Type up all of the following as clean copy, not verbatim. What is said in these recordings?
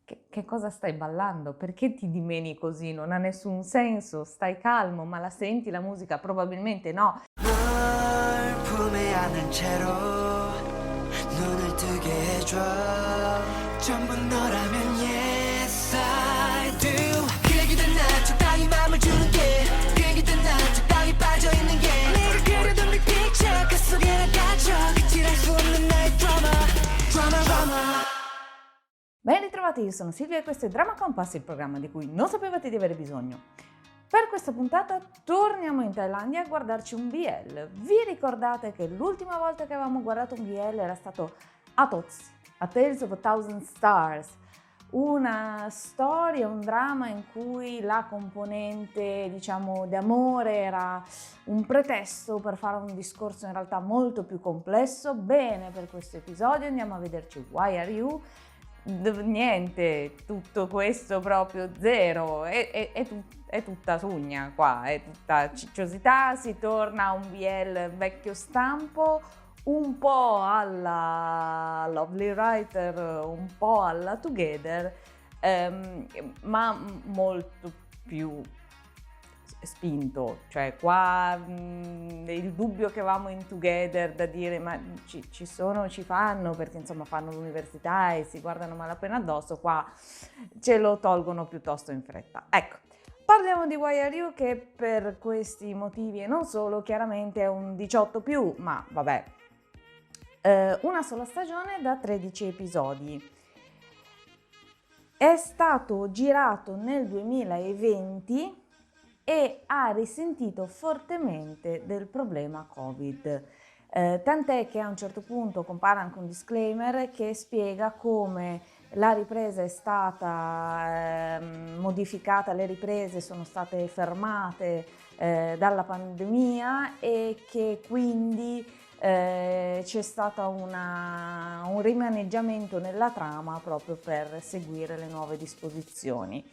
Che cosa stai ballando? Perché ti dimeni così? Non ha nessun senso, stai calmo, ma la senti la musica? Probabilmente no. 널 품에 안은 채로 눈을 뜨게 해줘 전부 너라면 yes I do 그 얘기들 난 적당히 맘을 주는 게그 얘기들 난 적당히 빠져있는 게 내가 그려둔 빅 picture 그 속에 나 갇혀 그칠할 수 없는 나의 drama. Ben ritrovati, io sono Silvia e questo è Drama Compass, il programma di cui non sapevate di avere bisogno. Per questa puntata torniamo in Thailandia a guardarci un BL. Vi ricordate che l'ultima volta che avevamo guardato un BL era stato Atots, A Tales of a Thousand Stars, una storia, un dramma in cui la componente, diciamo, di amore era un pretesto per fare un discorso in realtà molto più complesso. Bene, per questo episodio andiamo a vederci Why Are You? Niente, tutto questo proprio zero, è tutta sugna qua, è tutta cicciosità, si torna a un BL vecchio stampo, un po' alla Lovely Writer, un po' alla Together, ma molto più spinto, cioè qua il dubbio che avevamo in Together da dire ma ci fanno perché insomma fanno l'università e si guardano malapena addosso, qua ce lo tolgono piuttosto in fretta. Ecco, parliamo di Why Are You, che per questi motivi e non solo chiaramente è un 18+, ma vabbè, una sola stagione da 13 episodi. È stato girato nel 2020 e ha risentito fortemente del problema Covid. Tant'è che a un certo punto compare anche un disclaimer che spiega come la ripresa è stata modificata, le riprese sono state fermate dalla pandemia e che quindi c'è stato un rimaneggiamento nella trama proprio per seguire le nuove disposizioni.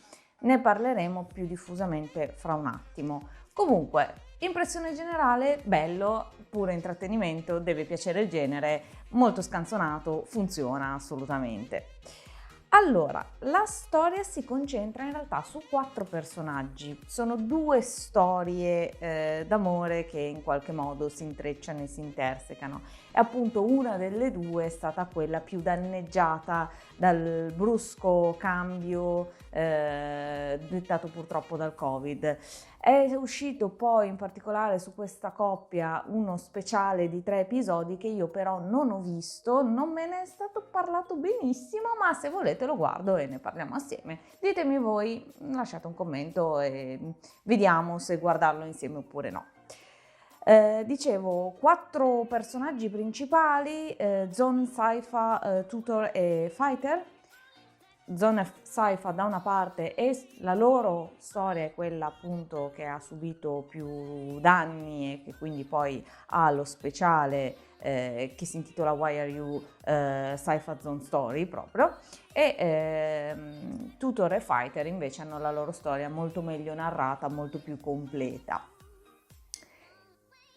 Ne parleremo più diffusamente fra un attimo. Comunque, impressione generale, bello, puro intrattenimento, deve piacere il genere, molto scanzonato, funziona assolutamente. Allora, la storia si concentra in realtà su 4 personaggi. Sono 2 storie d'amore che in qualche modo si intrecciano e si intersecano. E appunto una delle 2 è stata quella più danneggiata dal brusco cambio dettato purtroppo dal Covid. È uscito poi in particolare su questa coppia uno speciale di 3 episodi che io però non ho visto, non me ne è stato parlato benissimo, ma se volete lo guardo e ne parliamo assieme. Ditemi voi, lasciate un commento e vediamo se guardarlo insieme oppure no. Dicevo, 4 personaggi principali, Zon, Saifa, Tutor e Fighter. Zon e Saifa da una parte e la loro storia è quella appunto che ha subito più danni e che quindi poi ha lo speciale che si intitola Why Are You Saifa Zone Story proprio, e Tutor e Fighter invece hanno la loro storia molto meglio narrata, molto più completa.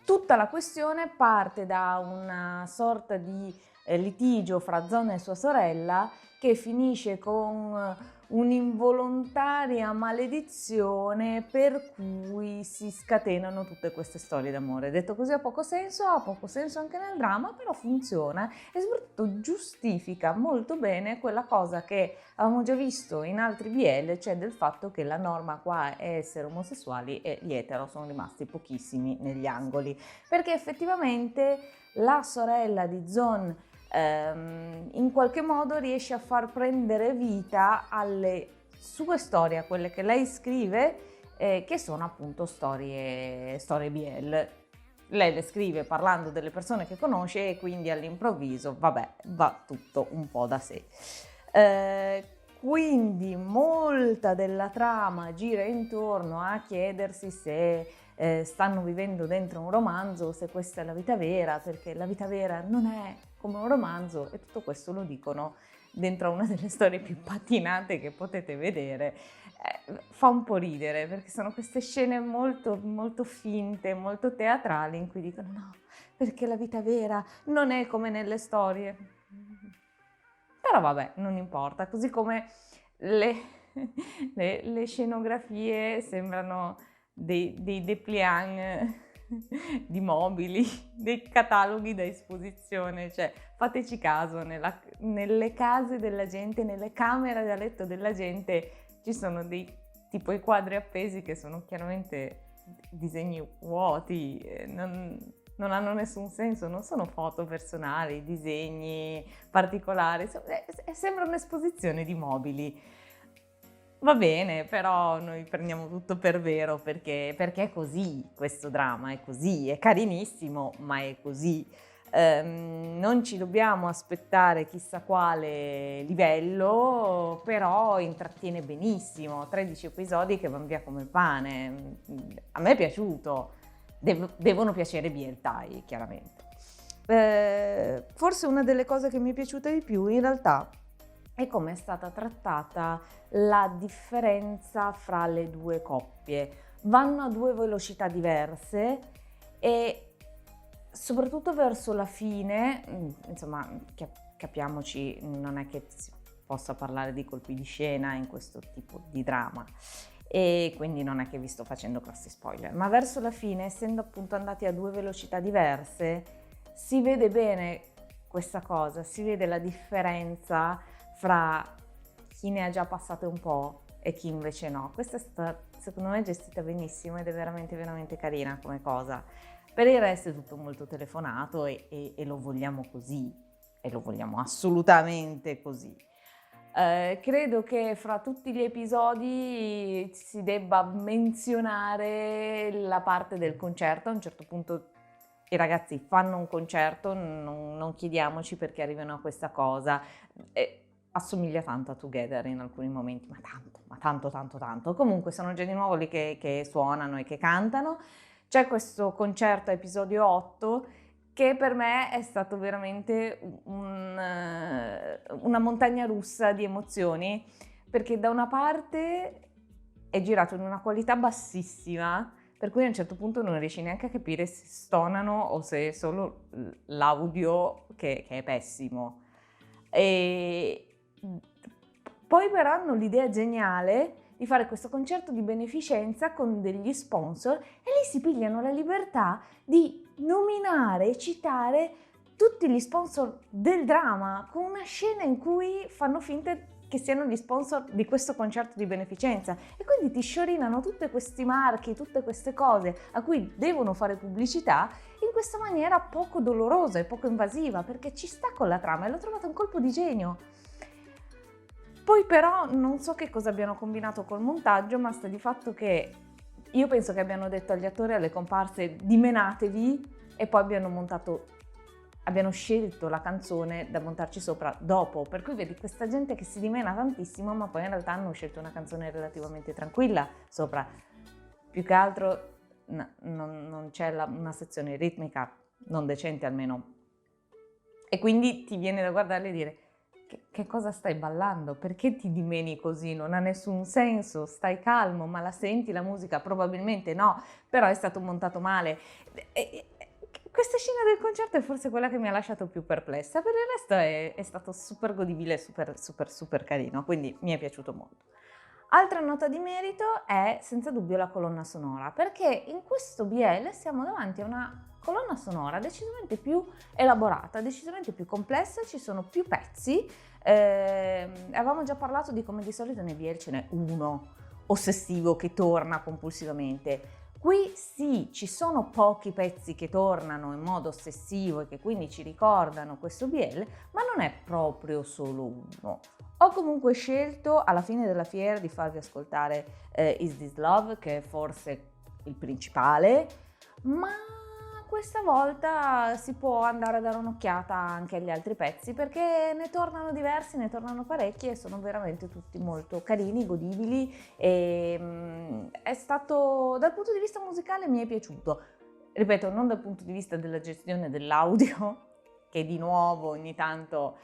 Tutta la questione parte da una sorta di litigio fra Zon e sua sorella che finisce con un'involontaria maledizione per cui si scatenano tutte queste storie d'amore. Detto così ha poco senso anche nel dramma, però funziona e soprattutto giustifica molto bene quella cosa che avevamo già visto in altri BL, cioè del fatto che la norma qua è essere omosessuali e gli etero sono rimasti pochissimi negli angoli, perché effettivamente la sorella di Zon in qualche modo riesce a far prendere vita alle sue storie, a quelle che lei scrive, che sono appunto storie BL. Lei le scrive parlando delle persone che conosce e quindi all'improvviso, vabbè, va tutto un po' da sé. Quindi molta della trama gira intorno a chiedersi se stanno vivendo dentro un romanzo, se questa è la vita vera, perché la vita vera non è come un romanzo, e tutto questo lo dicono dentro una delle storie più patinate che potete vedere. Fa un po' ridere perché sono queste scene molto, molto finte, molto teatrali in cui dicono no, perché la vita vera non è come nelle storie. Però vabbè, non importa, così come le, le scenografie sembrano dei dépliant di mobili, dei cataloghi da esposizione, cioè fateci caso, nelle case della gente, nelle camere da letto della gente ci sono dei tipo i quadri appesi che sono chiaramente disegni vuoti, non hanno nessun senso, non sono foto personali, disegni particolari, sembra un'esposizione di mobili. Va bene, però noi prendiamo tutto per vero perché è così, questo dramma è così, è carinissimo, ma è così. Non ci dobbiamo aspettare chissà quale livello, però intrattiene benissimo, 13 episodi che vanno via come il pane. A me è piaciuto, devono piacere BL-Tai, chiaramente. Forse una delle cose che mi è piaciuta di più in realtà è come è stata trattata la differenza fra le due coppie. Vanno a due velocità diverse e soprattutto verso la fine, insomma, capiamoci, non è che si possa parlare di colpi di scena in questo tipo di dramma e quindi non è che vi sto facendo grossi spoiler, ma verso la fine, essendo appunto andati a due velocità diverse, si vede bene questa cosa, si vede la differenza fra chi ne ha già passate un po' e chi invece no. Questa è stata, secondo me, gestita benissimo ed è veramente, veramente carina come cosa. Per il resto è tutto molto telefonato e lo vogliamo così, e lo vogliamo assolutamente così. Credo che fra tutti gli episodi si debba menzionare la parte del concerto. A un certo punto i ragazzi fanno un concerto, non chiediamoci perché arrivano a questa cosa. Assomiglia tanto a Together in alcuni momenti, ma tanto. Comunque sono già di nuovo lì che suonano e che cantano. C'è questo concerto a episodio 8 che per me è stato veramente una montagna russa di emozioni, perché da una parte è girato in una qualità bassissima, per cui a un certo punto non riesci neanche a capire se stonano o se è solo l'audio che è pessimo. E poi però hanno l'idea geniale di fare questo concerto di beneficenza con degli sponsor e lì si pigliano la libertà di nominare e citare tutti gli sponsor del dramma con una scena in cui fanno finta che siano gli sponsor di questo concerto di beneficenza e quindi ti sciorinano tutti questi marchi, tutte queste cose a cui devono fare pubblicità in questa maniera poco dolorosa e poco invasiva, perché ci sta con la trama e l'ho trovato un colpo di genio. Poi però non so che cosa abbiano combinato col montaggio, ma sta di fatto che io penso che abbiano detto agli attori e alle comparse dimenatevi e poi abbiano scelto la canzone da montarci sopra dopo, per cui vedi questa gente che si dimena tantissimo, ma poi in realtà hanno scelto una canzone relativamente tranquilla sopra. Più che altro non c'è una sezione ritmica, non decente almeno, e quindi ti viene da guardarle e dire che cosa stai ballando? Perché ti dimeni così? Non ha nessun senso, stai calmo, ma la senti la musica? Probabilmente no, però è stato montato male. Questa scena del concerto è forse quella che mi ha lasciato più perplessa, per il resto è stato super godibile, super carino, quindi mi è piaciuto molto. Altra nota di merito è senza dubbio la colonna sonora, perché in questo BL siamo davanti a una colonna sonora decisamente più elaborata, decisamente più complessa, ci sono più pezzi. Avevamo già parlato di come di solito nei BL ce n'è uno ossessivo che torna compulsivamente. Qui sì, ci sono pochi pezzi che tornano in modo ossessivo e che quindi ci ricordano questo BL, ma non è proprio solo uno. Ho comunque scelto alla fine della fiera di farvi ascoltare Is This Love, che è forse il principale, ma questa volta si può andare a dare un'occhiata anche agli altri pezzi perché ne tornano diversi, ne tornano parecchi e sono veramente tutti molto carini, godibili e è stato, dal punto di vista musicale mi è piaciuto, ripeto, non dal punto di vista della gestione dell'audio che di nuovo ogni tanto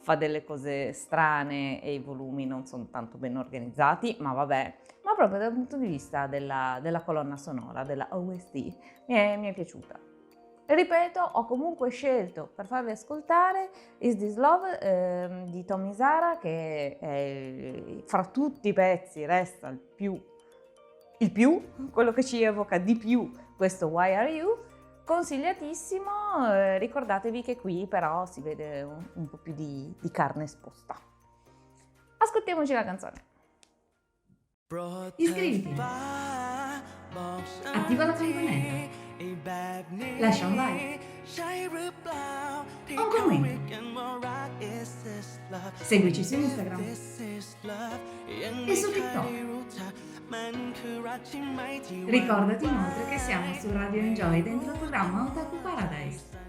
fa delle cose strane e i volumi non sono tanto ben organizzati, ma vabbè, ma proprio dal punto di vista della colonna sonora, della OST, mi è piaciuta. Ripeto, ho comunque scelto per farvi ascoltare Is This Love di Tommy Zara, che fra tutti i pezzi resta il più, quello che ci evoca di più questo Why Are You. Consigliatissimo, ricordatevi che qui però si vede un po' più di carne esposta. Ascoltiamoci la canzone. Iscriviti, attiva la campanella, lascia un like, un commento, seguici su Instagram e su TikTok. Ricordati inoltre che siamo su Radio Enjoy dentro il programma Otaku Paradise.